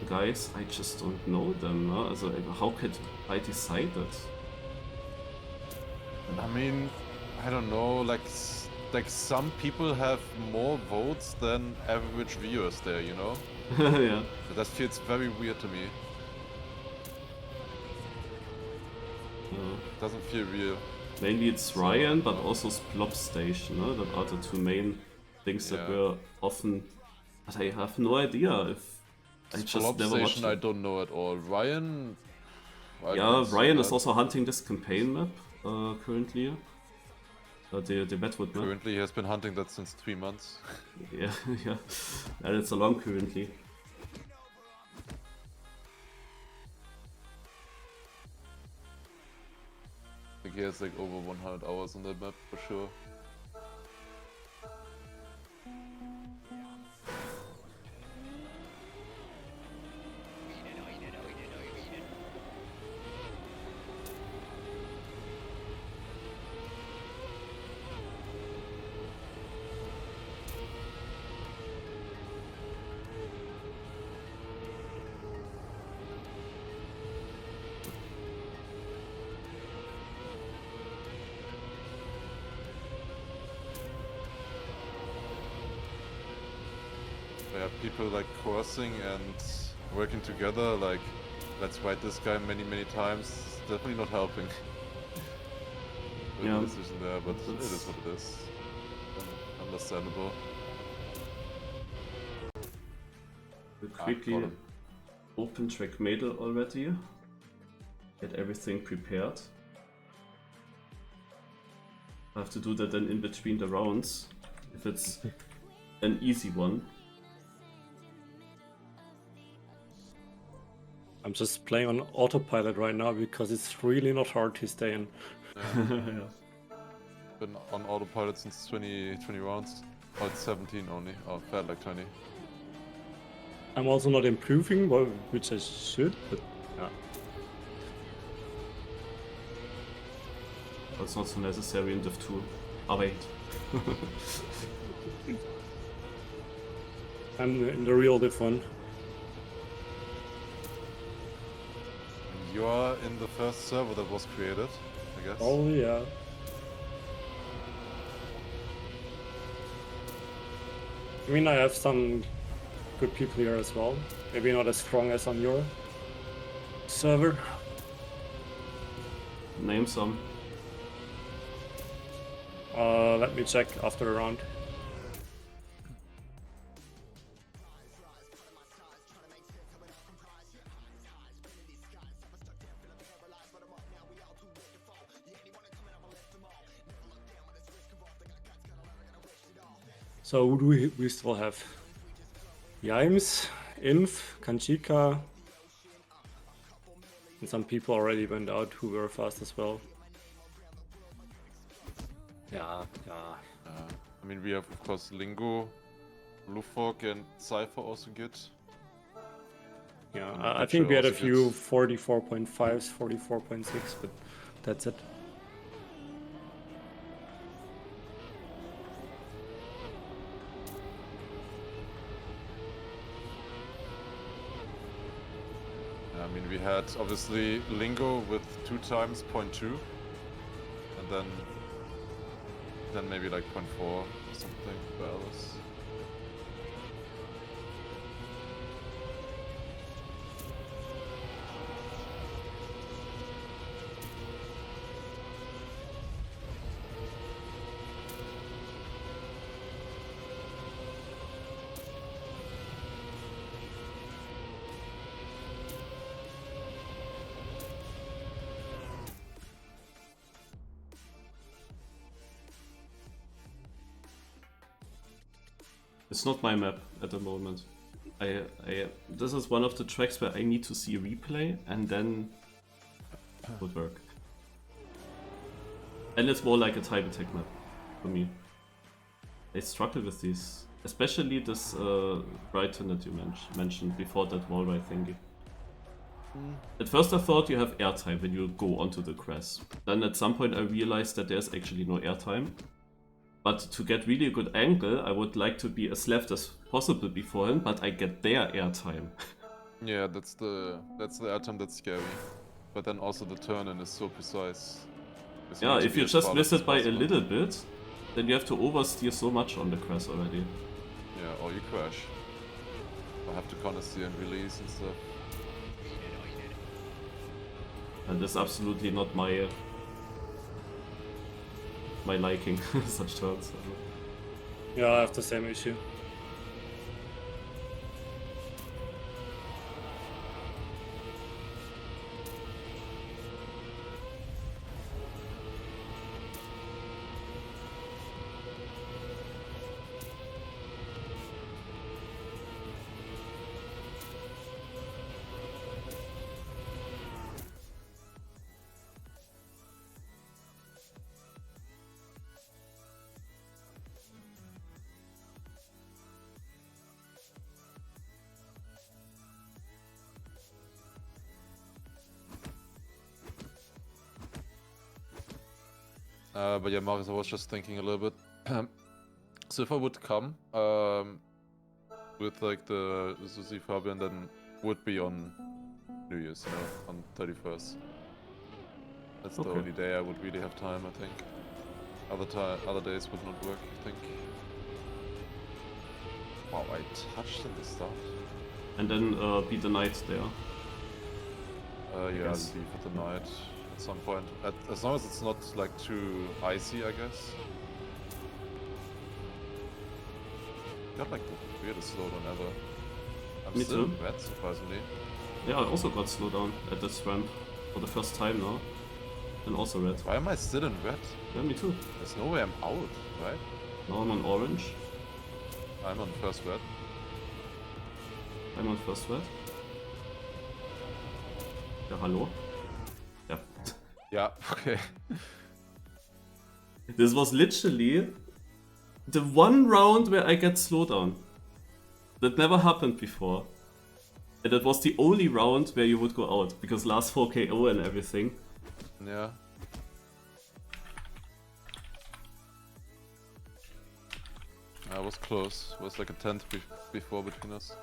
guys, I just don't know them. No? Also, how could I decide that? I mean, I don't know, like some people have more votes than average viewers there, you know? Yeah. That feels very weird to me. Doesn't feel real. Mainly it's Ryan, but also Splop Station, no? That are the 2 main things that were often. But I have no idea if I just Flop never watched Station, I it. don't know at all. Ryan. I Yeah, don't see Ryan is that. also hunting this campaign map currently. The Bedwood map. Currently, he has been hunting that since 3 months. Yeah, yeah. And it's a long currently. he has like over 100 hours on that map for sure. Yeah, people like coursing and working together, like, let's fight this guy many times, it's definitely not helping. With Yeah. the decision there, but it That's- is what it is. Understandable. We'll Ah, quickly got him. open track middle already. Get everything prepared. I have to do that then in between the rounds, if it's an easy one. I'm just playing on autopilot right now because it's really not hard to stay in. Yeah. Been on autopilot since 20 rounds. Oh, it's 17 only. Oh, felt like 20. I'm also not improving, which I should, but yeah. That's not so necessary in Div 2. Ah, wait. I'm in the real Div 1. You are in the first server that was created, I guess. Oh yeah. I mean, I have some good people here as well. Maybe not as strong as on your server. Name some. Let me check after a round. So who do we still have? Yimes, Inf, Kanchika, and some people already went out who were fast as well. Yeah. I mean, we have, of course, Lingo, Lufok, and Cypher also good. Yeah, And I Butcher think we had a also few gets- 44.5s, 44.6, but that's it. I mean, we had obviously Lingo with 2 times 0.2, and then maybe like 0.4 or something for Alice. It's not my map at the moment. This is one of the tracks where I need to see a replay and then it would work. And it's more like a TimeAttack map for me. I struggle with these, especially this Brighton that you mentioned before that wall ride thingy. At first I thought you have airtime when you go onto the grass. Then at some point I realized that there's actually no airtime. But to get really a good angle, I would like to be as left as possible before him, but I get their airtime. Yeah, that's the item that's scary. But then also the turn-in is so precise. 'Cause Yeah, need to if be you as just far miss left it by as a possible. little bit, then you have to oversteer so much on the grass already. Yeah, or you crash. Or have to corner steer and release and stuff. And that's absolutely not my liking, such turns. Yeah, I have the same issue. But yeah, Marius, I was just thinking a little bit. So if I would come with like the Suzy Fabian, then would be on New Year's, you know, on 31st. That's the Okay. only day I would really have time, I think. Other days would not work, I think. Wow, I touched at the start. And then be the knight there. Yeah, I'll guess. leave for the night at some point. As long as it's not like too icy, I guess. Got like the weirdest slowdown ever. I'm Me still too. red, surprisingly. Yeah, I also got slowed down at this ramp for the first time now. And also red. Why am I still in red? Yeah, me too. There's no way I'm out, right? Now I'm on orange. I'm on first red. I'm on first red. Ja, hallo? Yeah. Yeah, okay. This was literally the one round where I get slowdown. That never happened before. And that was the only round where you would go out, because last 4 KO and everything. Yeah. I was close. It was like a tenth before between us.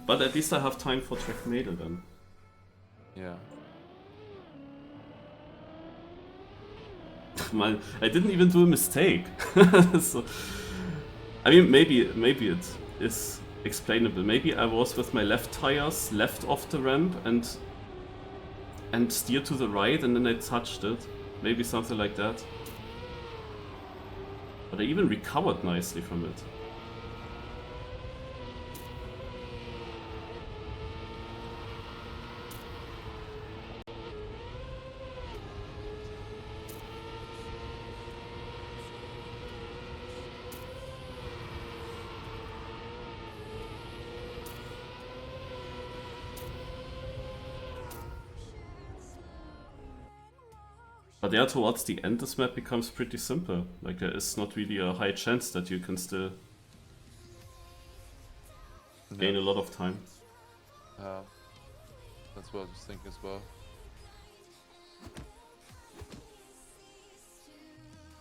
But at least I have time for track Mädel then. Yeah. Man, I didn't even do a mistake. So, I mean, maybe it is explainable. Maybe I was with my left tires left off the ramp and steered to the right, and then I touched it. Maybe something like that. But I even recovered nicely from it. But yeah, towards the end this map becomes pretty simple. Like there is not really a high chance that you can still gain a lot of time. That's what I was thinking as well.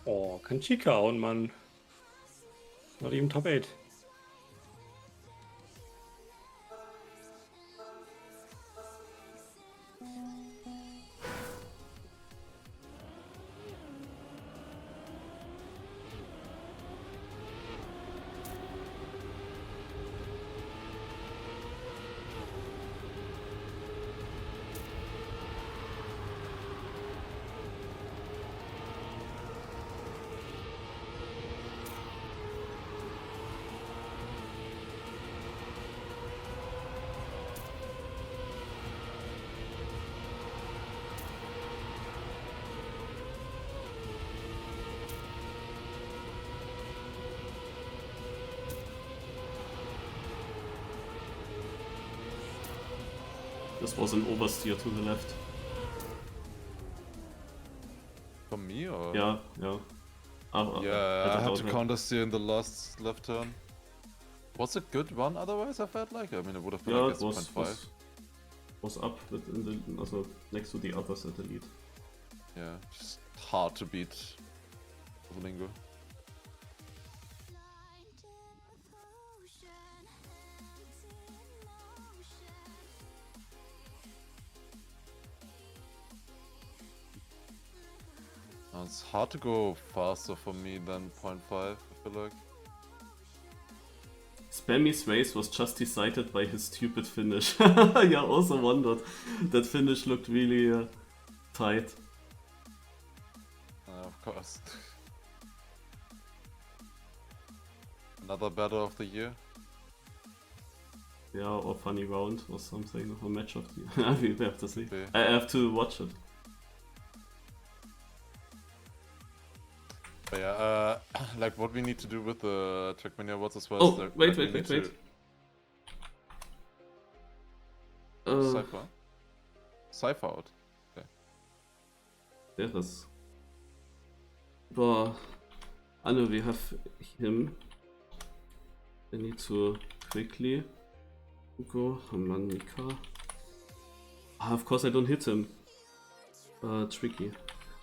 Oh, kann Chica hauen, Mann. Not even top 8. This was an oversteer to the left. From me or? Yeah, yeah. Yeah, I had to outright. counter steer in the last left turn. Was it good run otherwise, I felt like? I mean, it would have been, Yeah, I it guess, was, 0.5. was up in the, also next to the others at the lead. Yeah, just hard to beat Lingo. It's hard to go faster for me than 0.5, I feel like. Spammy's race was just decided by his stupid finish. Yeah, also wondered. That finish looked really tight. Of course. Another battle of the year. Yeah, or funny round or something, or match of the year. We have to see. Okay. I have to watch it. But yeah, like what we need to do with the Trackmania awards as well. Oh, is that, wait, like, we wait, need wait, to- wait. Cypher? Cypher out. There is. But I know we have him. I need to quickly go. Harmonica. Ah, of course I don't hit him. Tricky.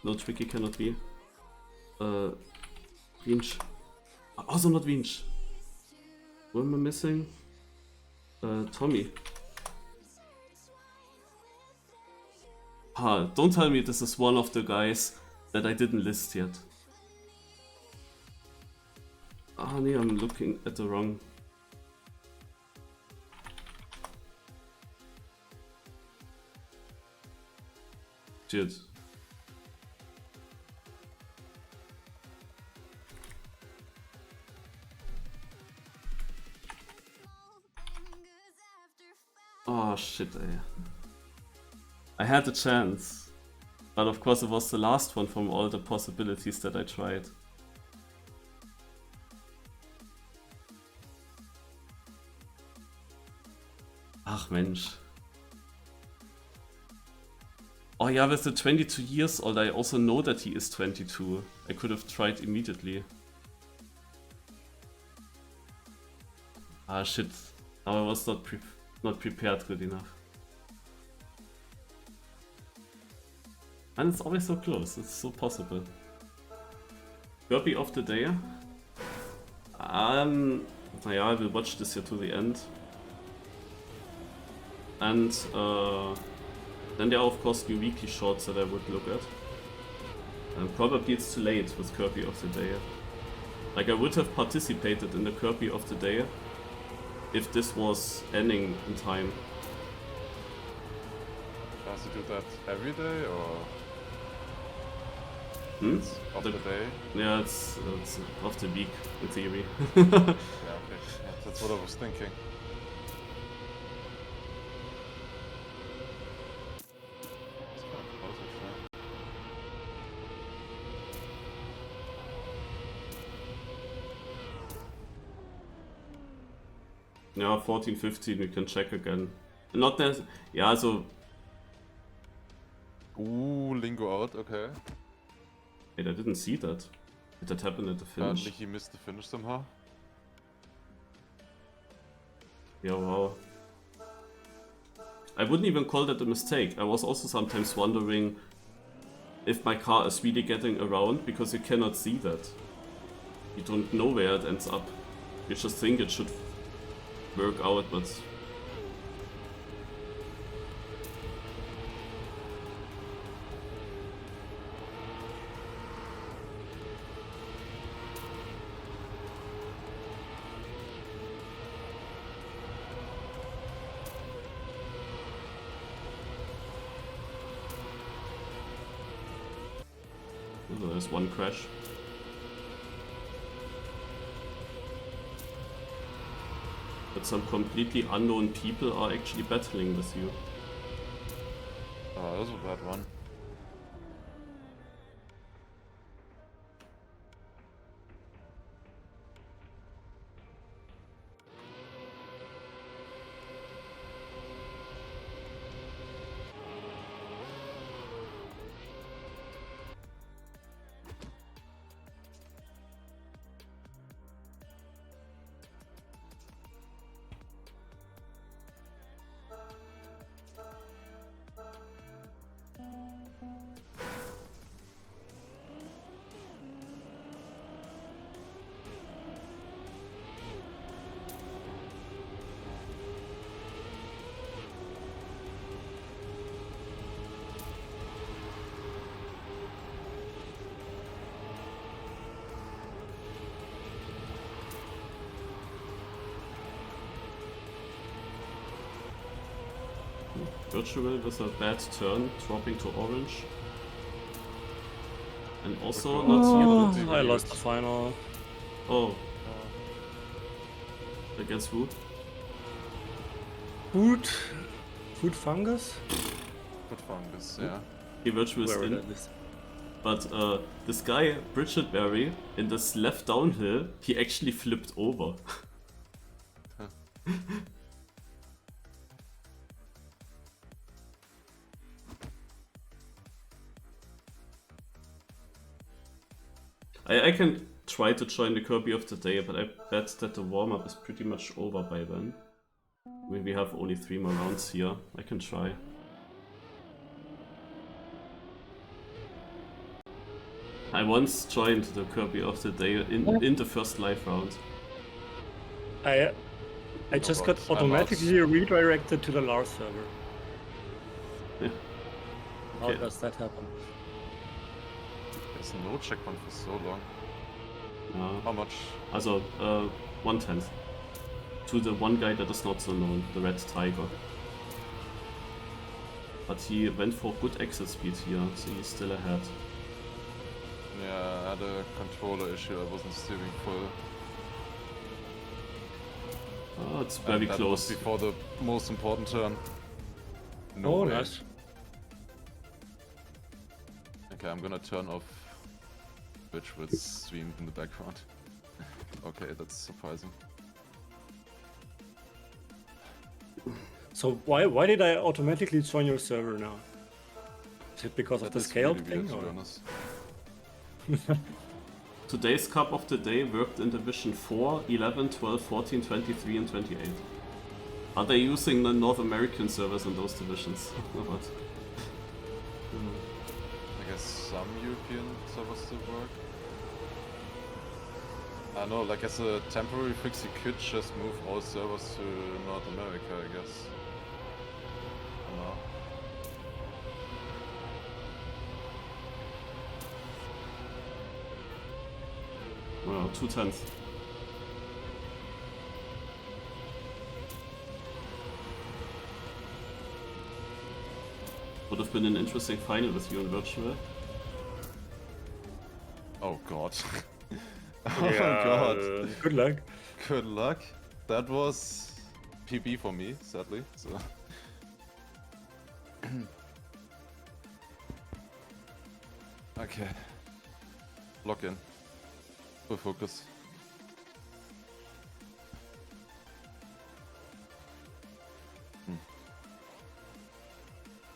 No, Tricky cannot be. Winch. Also not Winch. Who am I missing? Tommy. Don't tell me this is one of the guys that I didn't list yet. Nee, I'm looking at the wrong... Shit. Oh shit, I had a chance. But of course it was the last one from all the possibilities that I tried. Ach Mensch. Oh yeah, with the 22 years old, I also know that he is 22. I could have tried immediately. Ah shit. Now I was not prepared good enough. And it's always so close, it's so possible. Kirby of the day? Naja, I will watch this here to the end. And then there are of course new weekly shorts that I would look at. And probably it's too late with Kirby of the day. Like I would have participated in the Kirby of the day if this was ending in time. Does you do that every day or? Of the day? Yeah, it's of the week in theory. Yeah, okay. Yeah, that's what I was thinking. It's kind of close, actually. Yeah, 14, 15, we can check again. Not that, yeah, so... Ooh, Lingo out, okay. Wait, I didn't see that. Did that happen at the finish? Apparently he missed the finish somehow. Yeah, wow. I wouldn't even call that a mistake. I was also sometimes wondering if my car is really getting around, because you cannot see that. You don't know where it ends up. You just think it should work out, but... There's one crash. But some completely unknown people are actually battling with you. Oh, that was a bad one. Virtual with a bad turn, dropping to orange. And also not here. I lost the final. Oh. Against who? Food fungus? Good fungus, yeah. The Virtual is Where in. that is. But this guy, Bridget Berry, in this left downhill, he actually flipped over. I can try to join the Kirby of the day, but I bet that the warm-up is pretty much over by then. I mean, we have only 3 more rounds here. I can try. I once joined the Kirby of the Day in the first live round. I just got God, I'm automatically redirected to the Lars server. Yeah. How Okay. does that happen? There's no checkpoint for so long. Ja. How much? Also 1/10. To the one guy that is not so known, the Red Tiger. But he went for good exit speed here, so he's still ahead. Yeah, I had a controller issue. I wasn't steering full. Oh, it's very that close. was before the most important turn. No Oh, way. nice. Okay, I'm gonna turn off Twitch with stream in the background. Okay, that's surprising. So why did I automatically join your server now? Is it because of That the is scale really thing? weird, to be Or? honest. Today's Cup of the Day worked in Division 4, 11, 12, 14, 23 and 28. Are they using the North American servers in those divisions? Or what? I guess some European servers still work. I know, like as a temporary fix, you could just move all servers to North America, I guess. I don't know. Well, 2/10. Would have been an interesting final with you in Virtual. Oh god. Oh my god. Good luck. Good luck. That was PB for me, sadly. So. Okay. Lock in. Full focus.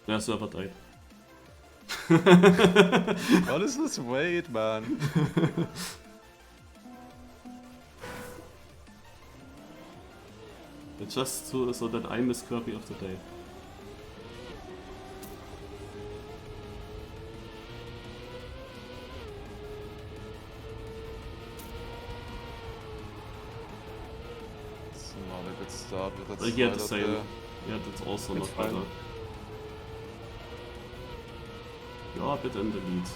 Yeah, server died. What is this wait, man? Just so that I miss Kirby of the Day. It's not a good start with that Well, he had the slide up same. there. Yeah, that's also It's not fine. better. You're a bit in the lead.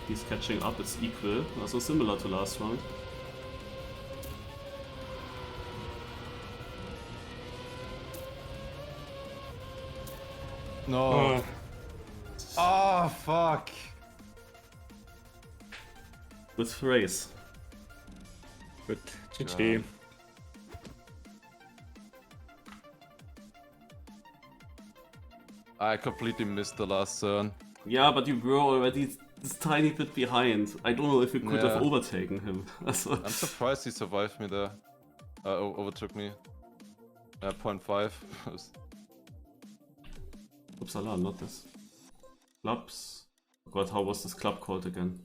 He's catching up, it's equal, also similar to last round. No. Ah, fuck. With race. Good. GG. I completely missed the last turn. Yeah, but you were already this tiny bit behind. I don't know if you could have Yeah. overtaken him. Also, I'm surprised he survived me there. Overtook me. 0.5. Uppsala, not this. Clubs. Oh god, how was this club called again?